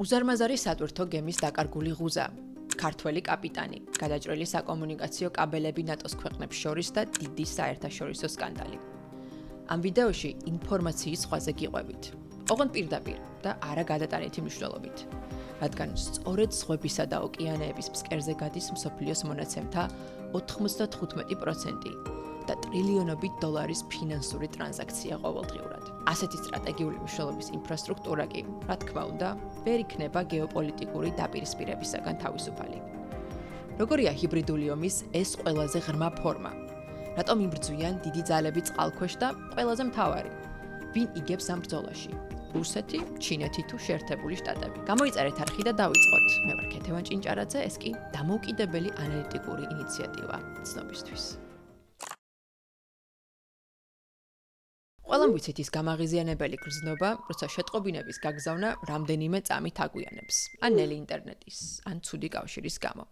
უზარმაზარი სატვირთო გემის დაკარგული ღუზა, ქართველი კაპიტანი, გადაჭრილი საკომუნიკაციო კაბელები ნატოს ქვეყნებს შორის და დიდი საერთაშორისო სკანდალი. ამ ვიდეოში ინფორმაციის ზღვაზე გიყვებით. ოღონდ პირდაპირ და არა გადატანითი მნიშვნელობით. რადგან სწორედ ზღვებისა და ოკეანეების ფსკერზე გადის მსოფლიოს მონაცემთა 95% და ტრილიონობით დოლარის ფინანსური ტრანზაქცია ყოველდღიურად. ასეთი სტრატეგიული მნიშვნელობის ინფრასტრუქტურა კი, რა თქმა უნდა, ვერ იქნება გეოპოლიტიკური დაპირისპირებისაგან თავისუფალი. როგორია ჰიბრიდული ომის ეს ყველაზე ღრმა ფორმა? რატომ იბრძვიან დიდი ძალები წყალქვეშ და ყველაზე მთავარი? ვინ იგებს ამ ბრძოლაში? რუსეთი, ჩინეთი თუ შეერთებული შტატები? გამოიწერეთ არხი და დავიწყოთ. მე ვარ ქეთევან ჭინჭარაძე, ეს კი დამოუკიდებელი ანალიტიკური ინიციატივა ცნობისთვის. ყველამ ვიცით ის გამაღიზიანებელი გრძნობა, როცა შეტყობინების გაგზავნა რამდენიმე წამით აგვიანებს, ან ნელი ინტერნეტის, ან ცუდი კავშირის გამო.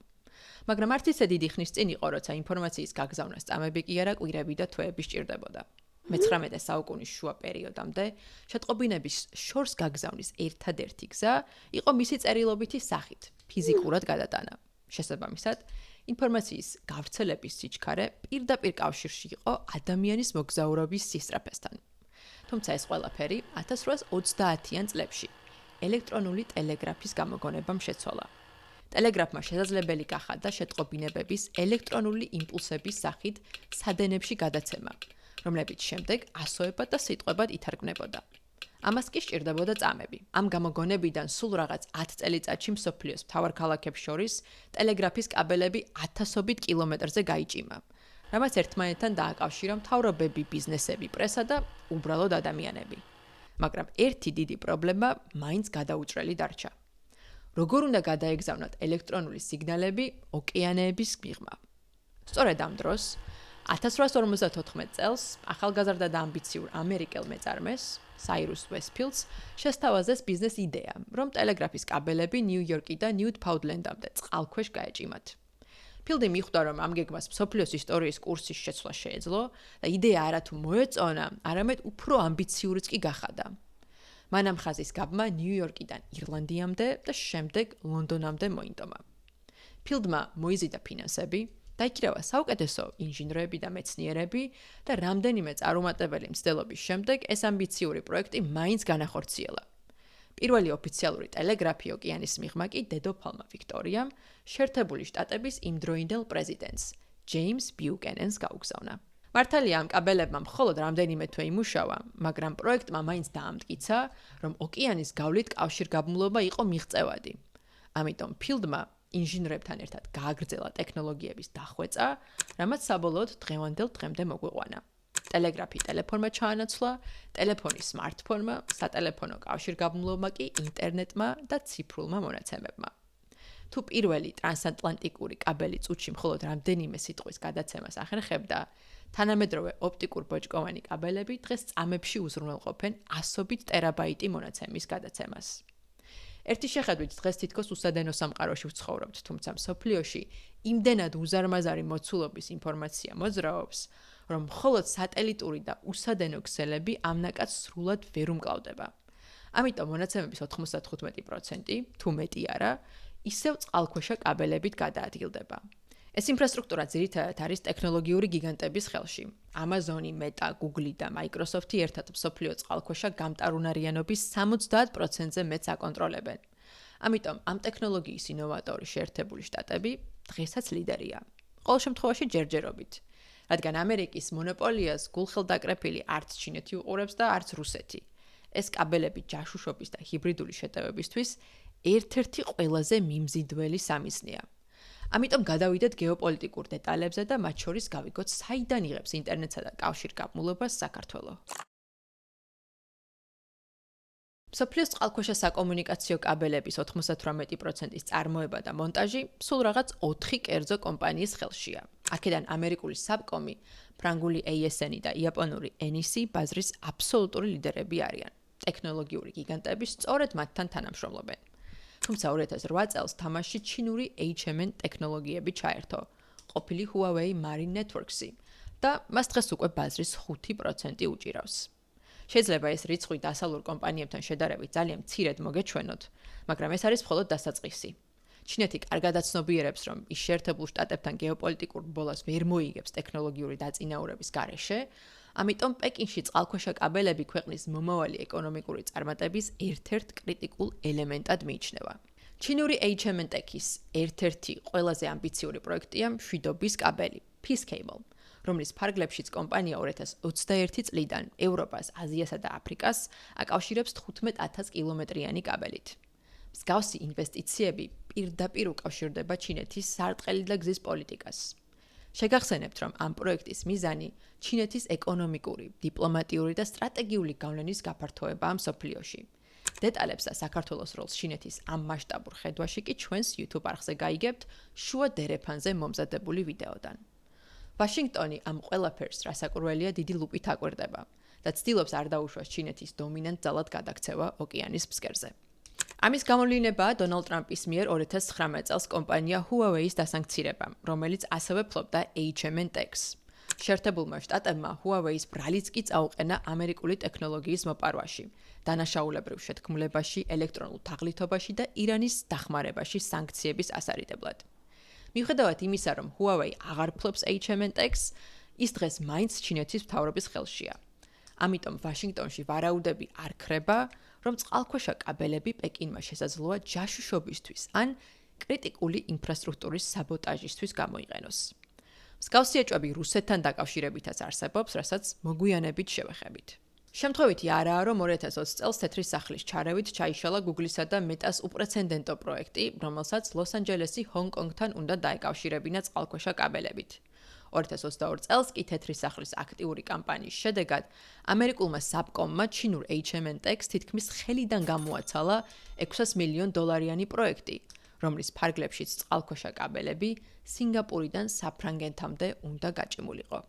მაგრამ არც ისე დიდი ხნის წინ იყო, როცა ინფორმაციის გაგზავნას წამები კი არა კვირები და თვეები სჭირდებოდა. მე-19 საუკუნის შუა პერიოდამდე შეტყობინების შორს გაგზავნის ერთადერთი გზა იყო მისი წერილობითი სახით, ფიზიკურად გადატანა. შესაბამისად, ინფორმაციის გავრცელების სიჩქარე პირდაპირ კავშირში იყო ადამიანის მოგზაურობის სისწრაფესთან. თუმცა ეს ყველაფერი 1830-იან წლებში ელექტრონული ტელეგრაფის გამოგონებამ შეცვალა. ტელეგრაფმა შესაძლებელი გახადა შეტყობინებების ელექტრონული იმპულსების სახით სადენებში გადაცემა, რომლებიც შემდეგ ასოებად და სიტყვებად ითარგმნებოდა. ამას კი სჭირდებოდა წამები. ამ გამოგონებიდან სულ რაღაც 10 წელიწადში მსოფლიოს მთავარ ქალაქებს შორის ტელეგრაფის კაბელები 1000-ობით კილომეტრზე გაიჭიმა, რამაც ერთმანეთთან დააკავშირა მთავრობები, ბიზნესები, პრესა და უბრალოდ ადამიანები. მაგრამ ერთი დიდი პრობლემა მაინც გადაუჭრელი დარჩა. როგორ უნდა გადაეგზავნათ ელექტრონული სიგნალები ოკეანეების მიღმა? სწორედ ამ დროს 1854 წელს ახალგაზრდა და ამბიციურ ამერიკელ მეწარმეს საირუს ვესტფილდს შესთავაზეს ბიზნეს იდეა, რომ ტელეგრაფის კაბელები ნიუ-იორკი და ნიუთფაუნდლენდამდე წყალქვეშ გაეჭიმათ. ფილდი მიხვდა, რომ ამ გეგმას მსოფლიოს ისტორიის კურსის შეცვლა შეეძლო და იდეა არათუ მოეწონა, არამედ უფრო ამბიციურიც კი გახადა. მან ამ ხაზის გაბმა ნიუ-იორკიდან ირლანდიამდე და შემდეგ ლონდონამდე მოინდომა. ფილდმა მოიზიდა ფინანსები, დაიქირავა საუკეთესო ინჟინრები და მეცნიერები და რამდენიმე წარუმატებელი მცდელობის შემდეგ ეს ამბიციური პროექტი მაინც განახორციელა. პირველი ოფიციალური ტელეგრაფი ოკეანის მიღმა კი დედოფალმა ვიქტორიამ შეერთებული შტატების იმდროინდელ პრეზიდენტს ჯეიმს ბიუკენენს გაუგზავნა. მართალია ამ კაბელებმა მხოლოდ რამდენიმე თვე იმუშავა, მაგრამ პროექტმა მაინც დაამტკიცა, რომ ოკეანის გავლით კავშირგაბმულობა იყო მიღწევადი. ამიტომ ფილდმა ინჟინრებთან ერთად გააგრძელა ტექნოლოგიების დახვეწა, რამაც საბოლოოდ დღევანდელ დღემდე მოგვიყვანა. ტელეგრაფი ტელეფონმა ჩაანაცვლა, ტელეფონი სმარტფონმა, სატელეფონო კავშირგაბმულობა კი ინტერნეტმა და ციფრულმა მონაცემებმა. თუ პირველი ტრანსატლანტიკური კაბელი წუთში მხოლოდ რამდენიმე სიტყვის გადაცემას ახერხებდა, თანამედროვე ოპტიკურ ბოჭკოვანი კაბელები დღეს წამებში უზრუნველყოფენ 100-ობით ტერაბაიტი მონაცემის გადაცემას. ერთი შეხედვით დღეს თითქოს უსადენო სამყაროში ვცხოვრობთ, თუმცა მსოფლიოში იმდენად უზარმაზარი მოცულობის ინფორმაცია მოძრაობს, რომ მხოლოდ სატელიტური და უსადენო ქსელები ამ ნაკადს სრულად ვერ უმკლავდება. ამიტომ მონაცემების 95% თუ მეტი არა, ისევ წყალქვეშა კაბელებით გადაადგილდება. ეს ინფრასტრუქტურა ძირითადად არის ტექნოლოგიური გიგანტების ხელში. Amazon-ი, Meta, Google და Microsoft-ი ერთად მსოფლიო წყალქვეშა გამტარუნარიანობის 70%-ზე მეტს აკონტროლებენ. ამიტომ ამ ტექნოლოგიის ინოვატორი შეერთებული შტატები დღესაც ლიდერია. ყოველ შემთხვევაში ჯერჯერობით. რადგან ამერიკის მონოპოლიას გულხელდაკრეფილი არც ჩინეთი უყურებს და არც რუსეთი. ეს კაბელები ჯაშუშობის და ჰიბრიდული შეტევებისთვის ერთ-ერთი ყველაზე მიმზიდველი სამიზნეა. ამიტომ გადავიდეთ გეოპოლიტიკურ დეტალებზე და მათ შორის გავიგოთ, საიდან იღებს ინტერნეტსა და კავშირგაბმულობას საქართველო. მსოფლიოს წყალქვეშა საკომუნიკაციო კაბელების 98%-ის წარმოება და მონტაჟი სულ რაღაც 4 კერძო კომპანიის ხელშია. აქედან ამერიკული საბკომი, ფრანგული ASN-ი და იაპონური NEC ბაზრის აბსოლუტური ლიდერები არიან. ტექნოლოგიური გიგანტები სწორედ მათთან თანამშრომლობენ. თუმცა 2008 წელს თამაშში ჩინური HMN ტექნოლოგიები ჩაერთო, ყოფილი Huawei Marine Networks-ი და მას დღეს უკვე ბაზრის 5% უჭირავს. შეიძლება ეს რიცხვი დასავლურ კომპანიებთან შედარებით ძალიან მცირედ მოგეჩვენოთ, მაგრამ ეს არის მხოლოდ დასაწყისი. ჩინეთი კარგადაც ცნობიერებს, რომ ის შეერთებულ შტატებთან გეოპოლიტიკურ ბოლას ვერ მოიგებს ტექნოლოგიური დაწინაურების გარეშე, ამიტომ პეკინში წყალქვეშა კაბელები ქვეყნის მომავალი ეკონომიკური წარმატების ერთ-ერთ კრიტიკულ ელემენტად მიიჩნევა. ჩინური HMNTech-ის ერთ-ერთი ყველაზე ამბიციური პროექტია მშვიდობის კაბელი, Peace Cable, რომლის ფარგლებშიც კომპანია 2021 წლიდან ევროპას, აზიასა და აფრიკას აკავშირებს 15,000 კილომეტრიანი კაბელით. მსგავსი ინვესტიციები პირდაპირ უკავშირდება ჩინეთის სარტყელი და გზის პოლიტიკას. შეგახსენებთ, რომ ამ პროექტის მიზანი ჩინეთის ეკონომიკური, დიპლომატიური და სტრატეგიული გავლენის გაფართოებაა მსოფლიოში. დეტალებს და საქართველოს როლს ჩინეთის ამ მასშტაბურ ხედვაში კი ჩვენს YouTube არხზე გაიგებთ შუა დერეფანზე მომზადებული ვიდეოდან. ვაშინგტონი ამ ყველაფერს რასაკურველია დიდი ლუპით აკვირდება და ცდილობს არ დაუშვას ჩინეთის დომინანტ ძალად გადაქცევა ოკეანის ფსკერზე. ამის გამოვლინებაა დონალდ ტრამპის მიერ 2019 წელს კომპანია Huawei-ის დასანქცირება, რომელიც ასევე ფლობდა HMNTech-ს. შეერთებულმა შტატებმა Huawei-ის ბრალიც კი წაუყენა ამერიკული ტექნოლოგიის მოპარვაში, დანაშაულებრივ შეთქმულებაში, ელექტრონულ თაღლითობაში და ირანის დახმარებაში სანქციების ასარიდებლად. მიუხედავად იმისა, რომ Huawei აღარ ფლობს HMNTech-ს, ის დღეს მაინც ჩინეთის მთავრობის ხელშია. ამიტომ ვაშინგტონში ვარაუდები არ ქრება, რომ წყალქვეშა კაბელები პეკინმა შესაძლოა ჯაშუშობისთვის ან კრიტიკული ინფრასტრუქტურის საბოტაჟისთვის გამოიყენოს. მსგავსი ეჭვები რუსეთთან დაკავშირებითაც არსებობს, რასაც მოგვიანებით შევეხებით. შემთხვევითი არაა, რომ 2020 წელს თეთრი სახლის ჩარევით ჩაიშალა Google-ისა და Meta-ს უპრეცედენტო პროექტი, რომელსაც ლოს-ანჯელესი ჰონგ-კონგთან უნდა დაეკავშირებინა წყალქვეშა კაბელებით. 2022 წელს კი თეთრი სახლის აქტიური კამპანიის შედეგად ამერიკულმა საბკომმა ჩინურ HMNTech-ს თითქმის ხელიდან გამოაცალა $600 მილიონ პროექტი, რომლის ფარგლებშიც წყალქვეშა კაბელები სინგაპურიდან საფრანგეთამდე უნდა გაჭიმულიყო.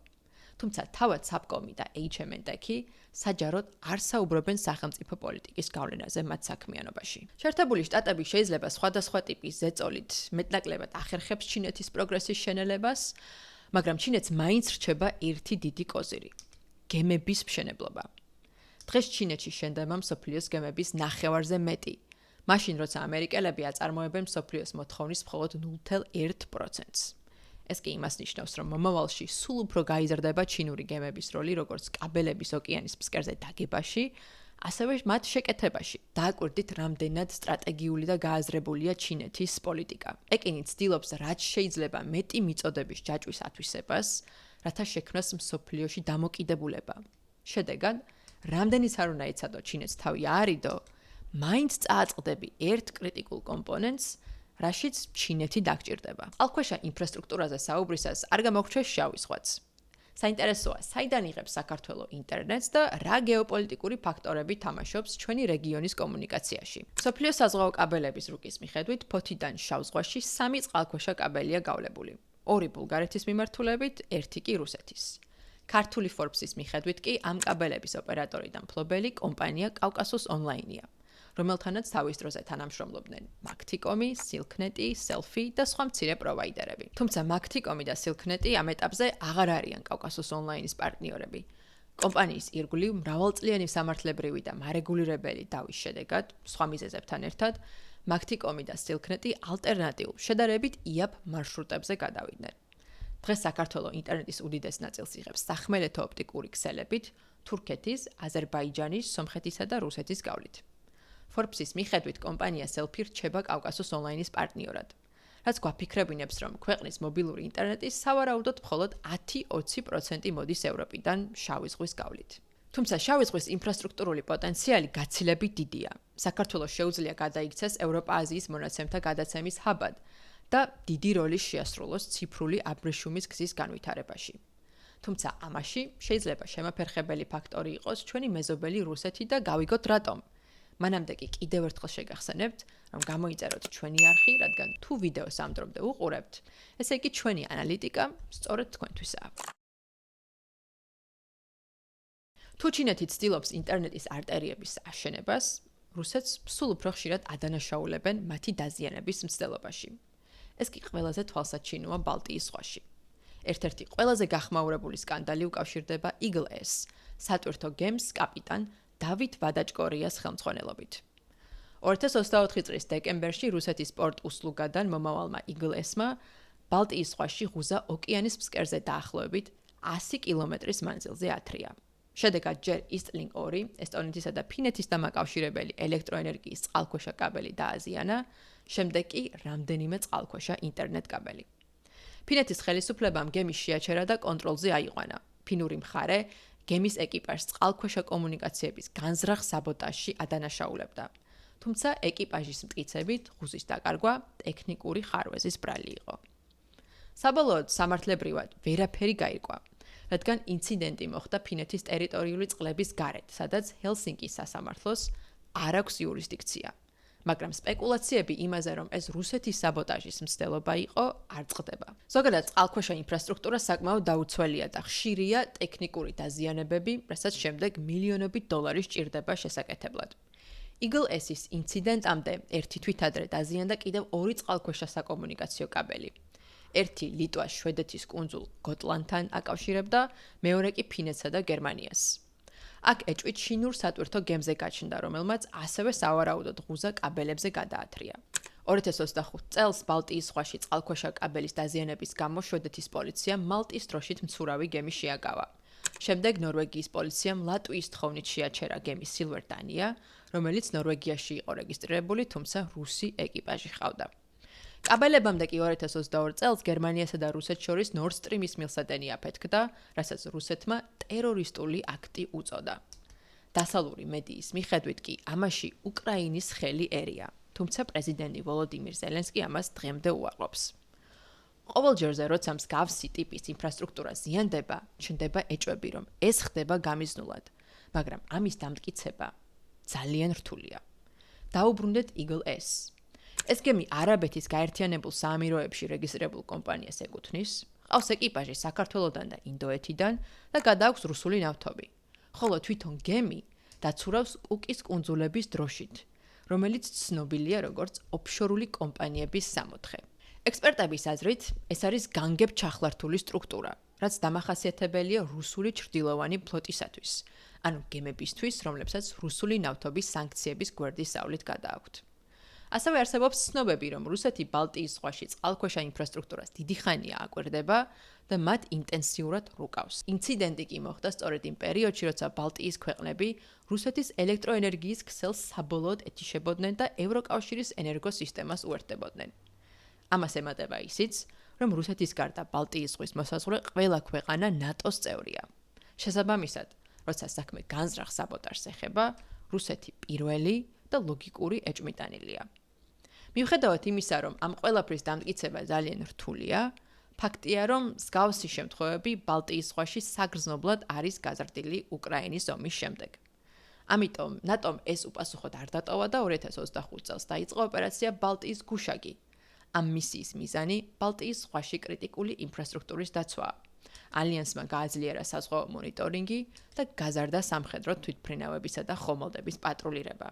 თუმცა თავად საბკომი და HMNTech-ი საჯაროდ არ საუბრობენ სახელმწიფო პოლიტიკის გავლენაზე მათ საქმიანობაში. შეერთებული შტატები შეიძლება სხვადასხვა ტიპის ზეწოლით მეტნაკლებად ახერხებს ჩინეთის პროგრესის შენელებას, მაგრამ ჩინეთს მაინც რჩება ერთი დიდი კოზირი – გემების მშენებლობა. დღეს ჩინეთში შენდება მსოფლიოს გემების ნახევარზე მეტი, მაშინ როცა ამერიკელები აწარმოებენ მსოფლიოს მოთხოვნის მხოლოდ 0.1%-ს. ეს კი იმას ნიშნავს, რომ მომავალში სულ უფრო გაიზრდება ჩინური გემების როლი როგორც კაბელების ოკეანის ფსკერზე დაგებაში, ასევე მათ შეკეთებაში. დააკვირდით, რამდენად სტრატეგიული და გააზრებულია ჩინეთის პოლიტიკა. პეკინი ცდილობს რაც შეიძლება მეტი მიწოდების ჯაჭვის ათვისებას, რათა შექმნას მსოფლიოში დამოკიდებულება. შედეგად, რამდენიც არ უნდა იცადო ჩინეთს თავი აარიდო, მაინც წააწყდები ერთ კრიტიკულ კომპონენტს, რაშიც ჩინეთი დაგჭირდება. წყალქვეშა ინფრასტრუქტურაზე საუბრისას არ გამოგრჩეს შავი ზღვაც. საინტერესოა, საიდან იღებს საქართველო ინტერნეტს და რა გეოპოლიტიკური ფაქტორები თამაშობს ჩვენი რეგიონის კომუნიკაციაში. მსოფლიოს საზღვაო კაბელების რუკის მიხედვით, ფოთიდან შავ ზღვაში 3 წყალქვეშა კაბელია გავლებული. 2 ბულგარეთის მიმართულებით, 1 კი რუსეთის. ქართული Forbes-ის მიხედვით კი ამ კაბელების ოპერატორი და მფლობელი კომპანია კავკასუს ონლაინია, რომელთანაც თავის დროზე თანამშრომლობდნენ Makticom, Silknet, Selfie და სხვა მცირე პროვაიდერები. თუმცა Makticom და Silknet ამ ეტაპზე აღარ არიან კავკასუს ონლაინის პარტნიორები. კომპანიის ირგვლივ მრავალწლიანი სამართლებრივი და მარეგულირებელი დავის შედეგად, სხვა მიზეზებთან ერთად, Makticom და Silknet ალტერნატიულ, შედარებით იაფ მარშრუტებზე გადავიდნენ. დღეს საქართველოს ინტერნეტის უდიდეს ნაწილს იღებს სახმელეთო ოპტიკური ქსელებით, თურქეთის, აზერბაიჯანის, სომხეთისა და რუსეთის გავლით. Forbes-ის მიხედვით კომპანია Selfie რჩება კავკასუს ონლაინის პარტნიორად, რაც გვაფიქრებინებს, რომ ქვეყნის მობილური ინტერნეტის სავარაუდოდ მხოლოდ 10-20% მოდის ევროპიდან შავი ზღვის გავლით. თუმცა შავი ზღვის ინფრასტრუქტურული პოტენციალი გაცილებით დიდია. საქართველოს შეუძლია გადაიქცეს ევროპა-აზიის მონაცემთა გადაცემის ჰაბად და დიდი როლი შეასრულოს ციფრული აბრეშუმის გზის განვითარებაში. თუმცა ამაში შეიძლება შემაფერხებელი ფაქტორი იყოს ჩვენი მეზობელი რუსეთი და გავიგოთ რატომ. მანამდე კი კიდევ ერთხელ შეგახსენებთ, რომ გამოიწეროთ ჩვენი არხი, რადგან თუ ვიდეოს ამ დრომდე უყურებთ, ესე იგი ჩვენი ანალიტიკა სწორედ თქვენთვისაა. თუ ჩინეთი ცდილობს ინტერნეტის არტერიების აშენებას, რუსეთს სულ უფრო ხშირად ადანაშაულებენ მათი დაზიანების მცდელობაში. ეს კი ყველაზე თვალსაჩინოა ბალტიის ზღვაში. ერთ-ერთი ყველაზე გახმაურებული სკანდალი უკავშირდება Eagle-S, სატვირთო გემს კაპიტან დავით ვადაჭკორიას ხელმძღვანელობით. 2024 წლის დეკემბერში რუსეთის სპორტ-უსლუგადან მომავალმა Eagle-S-მა ბალტიის ზღვაში ღუზა ოკეანის ფსკერზე დაახლოებით 100 კილომეტრის მანძილზე ათრია. შედეგად ჯერ Eastlink 2, ესტონეთისა და ფინეთის დამაკავშირებელი ელექტროენერგიის წყალქვეშა კაბელი დააზიანა, შემდეგ კი რამდენიმე წყალქვეშა ინტერნეტ კაბელი. ფინეთის ხელისუფლებამ გემის შეაჩერა და კონტროლზე აიყვანა. ფინური მხარე გემის ეკიპაჟს წყალქვეშა კომუნიკაციების განზრახ საბოტაჟში ადანაშაულებდა. თუმცა ეკიპაჟის მტკიცებით ღუზის დაკარგვა ტექნიკური ხარვეზის ბრალი იყო. საბოლოოდ სამართლებრივად ვერაფერი გაირკვა, რადგან ინციდენტი მოხდა ფინეთის ტერიტორიული წყლების გარეთ, სადაც ჰელსინკის სასამართლოს არ აქვს იურისდიქცია. მაგრამ სპეკულაციები იმაზე, რომ ეს რუსეთის საბოტაჟის მცდელობა იყო, არ წყდება. ზოგადად წყალქვეშა ინფრასტრუქტურა საკმაოდ დაუცველია და ხშირია ტექნიკური დაზიანებები, რასაც შემდეგ მილიონობით დოლარი სჭირდება შესაკეთებლად. Eagle-S-ის ინციდენტამდე ერთი თვით ადრე დაზიანდა კიდევ ორი წყალქვეშა საკომუნიკაციო კაბელი. ერთი ლიტვას შვედეთის კუნძულ გოტლანდთან აკავშირებდა, მეორე კი ფინეთსა და გერმანიას. აქ ეჭვით შინურ სატვირთო გემზე გაჩნდა, რომელმაც ასევე სავარაუდოდ ღუზა კაბელებზე გადაათრია. 2025 წელს ბალტიის ზღვაში წყალქვეშა კაბელის დაზიანების გამო შვედეთის პოლიციამ მალტის დროშით მცურავი გემი შეაგავა. შემდეგ ნორვეგიის პოლიციამ ლატვიის თხოვნით შეაჩერა გემი Silver Dania, რომელიც ნორვეგიაში იყო რეგისტრირებული, თუმცა რუსი ეკიპაჟი ჰყავდა. კაბელებამდე კი 2022 წელს გერმანიასა და რუსეთს შორის Nord Stream-ის მილსადენი აფეთქდა, რასაც რუსეთმა ტერორისტული აქტი უწოდა. დასავლური მედიის მიხედვით კი ამაში უკრაინის ხელი ერია, თუმცა პრეზიდენტი ვოლოდიმირ ზელენსკი ამას დღემდე უარყოფს. ყოველ ჯერზე, როცა მსგავსი ტიპის ინფრასტრუქტურა ზიანდება, ჩნდება ეჭვები, რომ ეს ხდება გამიზნულად, მაგრამ ამის დამტკიცება ძალიან რთულია. დაუბრუნდეთ Eagle-S. ეს გემი არაბეთის გაერთიანებულ საამიროებში რეგისტრირებულ კომპანიას ეკუთვნის, ყავს ეკიპაჟი საქართველოდან და ინდოეთიდან და გადააქვს რუსული ნავთობი. ხოლო თვითონ გემი დაცურავს კუკის კუნძულების დროშით, რომელიც ცნობილია როგორც ოფშორული კომპანიების სამოთხე. ექსპერტების აზრით, ეს არის განგებ ჩახლართული სტრუქტურა, რაც დამახასიათებელია რუსული ჩრდილოვანი ფლოტისათვის, ანუ გემებისთვის, რომლებსაც რუსული ნავთობის სანქციების გვერდის სავლით გადააქვთ. ასევე არსებობს ცნობები, რომ რუსეთი ბალტიის ზღვაში წყალქვეშა ინფრასტრუქტურას დიდი ხანია აკვირდება და მათ ინტენსიურად რუკავს. ინციდენტი კი მოხდა სწორედ იმ პერიოდში, როცა ბალტიის ქვეყნები რუსეთის ელექტროენერგიის ქსელს საბოლოოდ ეთიშებოდნენ და ევროკავშირის ენერგოსისტემას უერთდებოდნენ. ამას ემატება ისიც, რომ რუსეთის გარდა ბალტიის ზღვის მოსაზღვრე ყველა ქვეყანა ნატოს წევრია. შესაბამისად, როცა საქმე განზრახ საბოტაჟს ეხება, რუსეთი პირველი და ლოგიკური ეჭვმიტანილია. მიუხედავად იმისა, რომ ამ ყველაფრის დამტკიცება ძალიან რთულია, ფაქტია, რომ მსგავსი შემთხვევები ბალტიის ზღვაში საგრძნობლად არის გაზრდილი უკრაინის ომის შემდეგ. ამიტომ ნატომ ეს უპასუხოდ არ დატოვა და 2025 წელს დაიწყო ოპერაცია ბალტიის გუშაგი. ამ მისიის მიზანი ბალტიის ზღვაში კრიტიკული ინფრასტრუქტურის დაცვაა. ალიანსმა გააძლიერა საზღვაო მონიტორინგი და გაზარდა სამხედრო თვითმფრინავებისა და ხომალდების პატრულირება.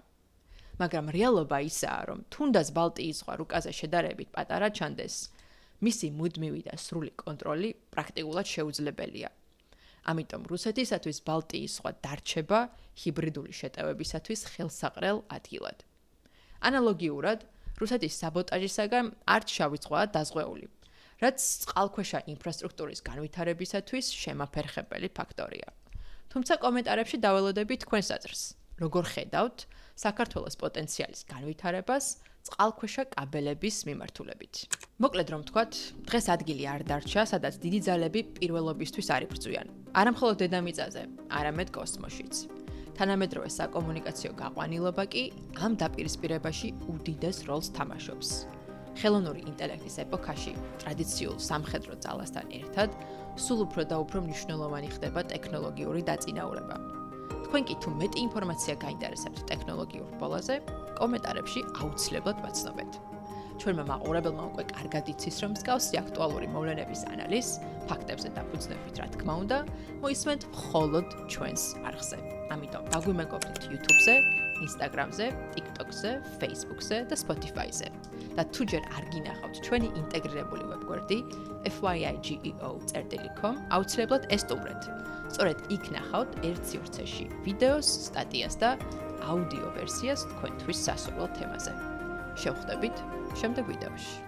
მაგრამ რეალობა ისაა, რომ თუნდაც ბალტიის ზღვა რუკაზე შედარებით პატარა ჩანდეს, მისი მუდმივი და სრული კონტროლი პრაქტიკულად შეუძლებელია. ამიტომ რუსეთისათვის ბალტიის ზღვა დარჩება ჰიბრიდული შეტევებისათვის ხელსაყრელ ადგილად. ანალოგიურად, რუსეთის საბოტაჟისაგან არც შავი ზღვაა დაზღვეული, რაც წყალქვეშა ინფრასტრუქტურის განვითარებისათვის შემაფერხებელი ფაქტორია. თუმცა კომენტარებში დაველოდებით თქვენს აზრს. როგორ ხედავთ საქართველოს პოტენციალის განვითარებას წყალქვეშა კაბელების მიმართულებით. მოკლედ რომ ვთქვათ, დღეს ადგილი არ დარჩა, სადაც დიდი ძალები პირველობისთვის არ იბრძვიან. არა მხოლოდ დედამიწაზე, არამედ კოსმოსშიც. თანამედროვე საკომუნიკაციო გაყვანილობა კი ამ დაპირისპირებაში უდიდეს როლს თამაშობს. ხელოვნური ინტელექტის ეპოქაში ტრადიციულ სამხედრო ძალასთან ერთად სულ უფრო და უფრო მნიშვნელოვანი ხდება ტექნოლოგიური დაწინაურება. თქვენ კი თუ მეტი ინფორმაცია გაინტერესებთ ტექნოლოგიურ ბოლოზე, კომენტარებში აუცილებლად ვაცნობეთ. ჩვენმა მაყურებელმა უკვე კარგად იცის, რომ მსგავსი აქტუალური მოვლენების ანალიზს, ფაქტებზე დაფუძნებით, რა თქმა უნდა, მოისმენთ მხოლოდ ჩვენს არხზე. ამიტომ დაგვიმეგობრდით YouTube-ზე, Instagram-ზე, TikTok-ზე, Facebook-ზე და Spotify-ზე. და თუ ჯერ არ გინახავთ ჩვენი ინტეგრირებული ვებგვერდი fyigeo.com, აუცილებლად ესტუმრეთ. სწორედ იქ ნახავთ ერთ სივრცეში ვიდეოს, სტატიას და აუდიო ვერსიას თქვენთვის სასურველ თემაზე. შევხვდებით შემდეგ ვიდეოში.